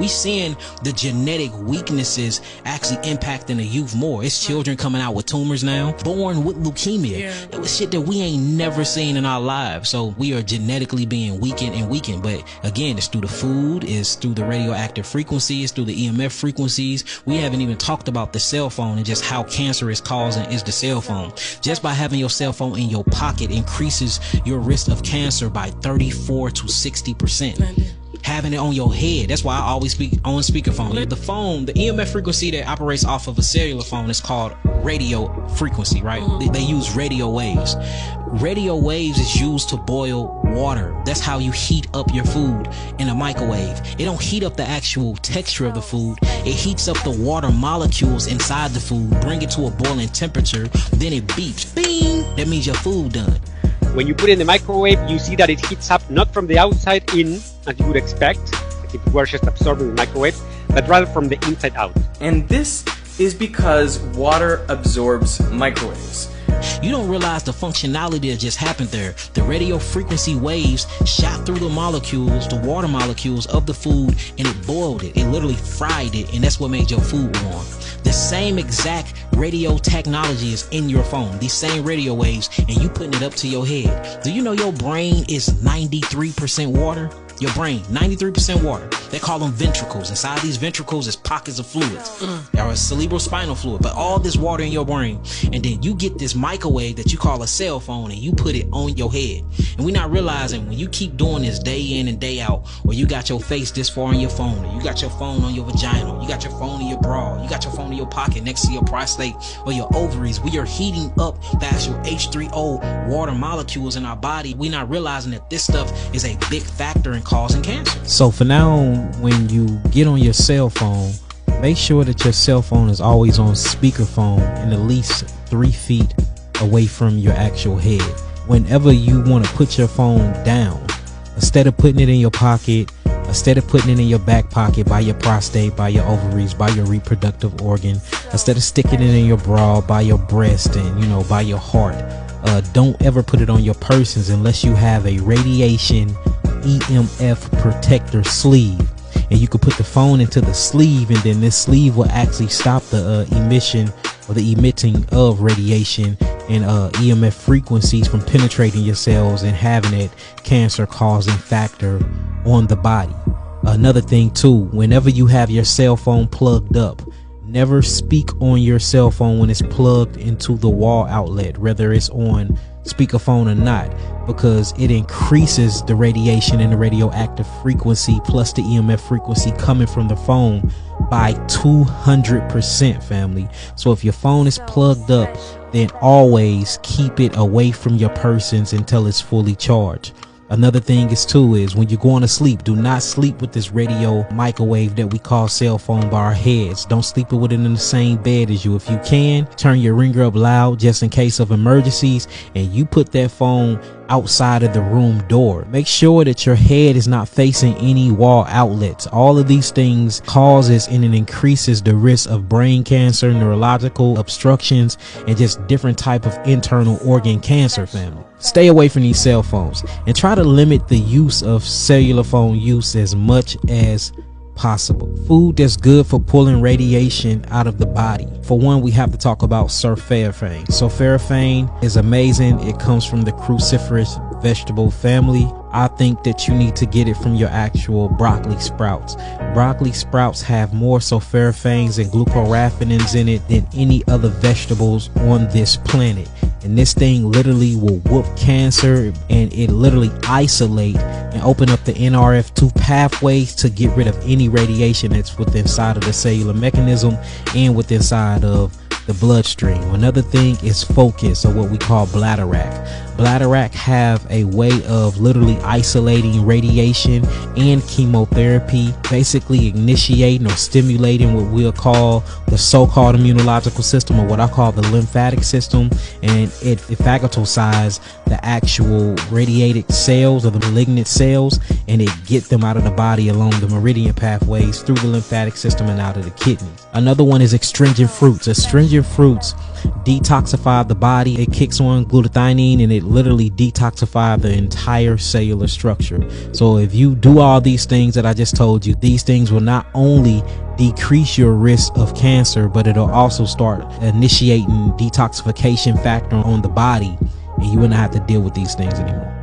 seeing the genetic weaknesses actually impacting the youth more. It's children coming out with tumors now, born with leukemia. It was shit that we ain't never seen in our lives. So we are genetically being weakened and weakened. But again, it's through the food, it's through the radioactive frequencies, through the EMF frequencies. We haven't even talked about the cell phone and just how cancerous causing is the cell phone. Just by having your cell phone in your pocket increases your risk of cancer by 34 to 60%. Having it on your head, that's why I always speak on speakerphone. The phone, the EMF frequency that operates off of a cellular phone is called radio frequency, right? They use radio waves. Radio waves is used to boil water. That's how you heat up your food in a microwave. It don't heat up the actual texture of the food. It heats up the water molecules inside the food, bring it to a boiling temperature, then it beeps. Bing! That means your food done. When you put it in the microwave, you see that it heats up not from the outside in, as you would expect, like if it were just absorbed in the microwave, but rather from the inside out. And this is because water absorbs microwaves. You don't realize the functionality that just happened there. The radio frequency waves shot through the molecules, the water molecules of the food, and it boiled it. It literally fried it, and that's what made your food warm. The same exact radio technology is in your phone, these same radio waves, and you putting it up to your head. Do you know your brain is 93% water? Your brain, 93% water. They call them ventricles. Inside these ventricles is pockets of fluids, or cerebral spinal fluid, but all this water in your brain. And then you get this microwave that you call a cell phone and you put it on your head. And we're not realizing when you keep doing this day in and day out, or you got your face this far in your phone, or you got your phone on your vagina, or you got your phone in your bra, you got your phone in your pocket next to your prostate or your ovaries, we are heating up the actual H3O water molecules in our body. We're not realizing that this stuff is a big factor in causing cancer. So for now, when you get on your cell phone, make sure that your cell phone is always on speakerphone and at least 3 feet away from your actual head. Whenever you want to put your phone down, instead of putting it in your pocket, instead of putting it in your back pocket by your prostate, by your ovaries, by your reproductive organ, instead of sticking it in your bra, by your breast, and by your heart, don't ever put it on your persons unless you have a radiation EMF protector sleeve. And you could put the phone into the sleeve, and then this sleeve will actually stop the emission or the emitting of radiation and EMF frequencies from penetrating your cells and having that cancer causing factor on the body. Another thing too, whenever you have your cell phone plugged up, never speak on your cell phone when it's plugged into the wall outlet, whether it's on speakerphone or not, because it increases the radiation and the radioactive frequency plus the EMF frequency coming from the phone by 200%, family. So if your phone is plugged up, then always keep it away from your persons until it's fully charged. Another thing is when you're going to sleep, do not sleep with this radio microwave that we call cell phone by our heads. Don't sleep with it in the same bed as you. If you can, turn your ringer up loud just in case of emergencies, and you put that phone outside of the room door. Make sure that your head is not facing any wall outlets. All of these things causes and it increases the risk of brain cancer, neurological obstructions, and just different type of internal organ cancer, family. Stay away from these cell phones and try to limit the use of cellular phone use as much as possible. Food that's good for pulling radiation out of the body. For one, we have to talk about sulforaphane. Sulforaphane is amazing. It comes from the cruciferous vegetable family. I think that you need to get it from your actual broccoli sprouts. Broccoli sprouts have more sulforaphanes and glucoraphanins in it than any other vegetables on this planet. And this thing literally will whoop cancer, and it literally isolate and open up the NRF2 pathways to get rid of any radiation that's within inside of the cellular mechanism and within inside of the bloodstream. Another thing is focus, or what we call bladderwrack. Bladderwrack have a way of literally isolating radiation and chemotherapy, basically initiating or stimulating what we'll call the so-called immunological system, or what I call the lymphatic system, and it phagocytoses the actual radiated cells or the malignant cells, and it get them out of the body along the meridian pathways through the lymphatic system and out of the kidneys. Another one is astringent fruits. Astringent eating fruits detoxify the body. It kicks on glutathione and it literally detoxifies the entire cellular structure. So if you do all these things that I just told you, these things will not only decrease your risk of cancer, but it'll also start initiating detoxification factor on the body, and you wouldn't have to deal with these things anymore.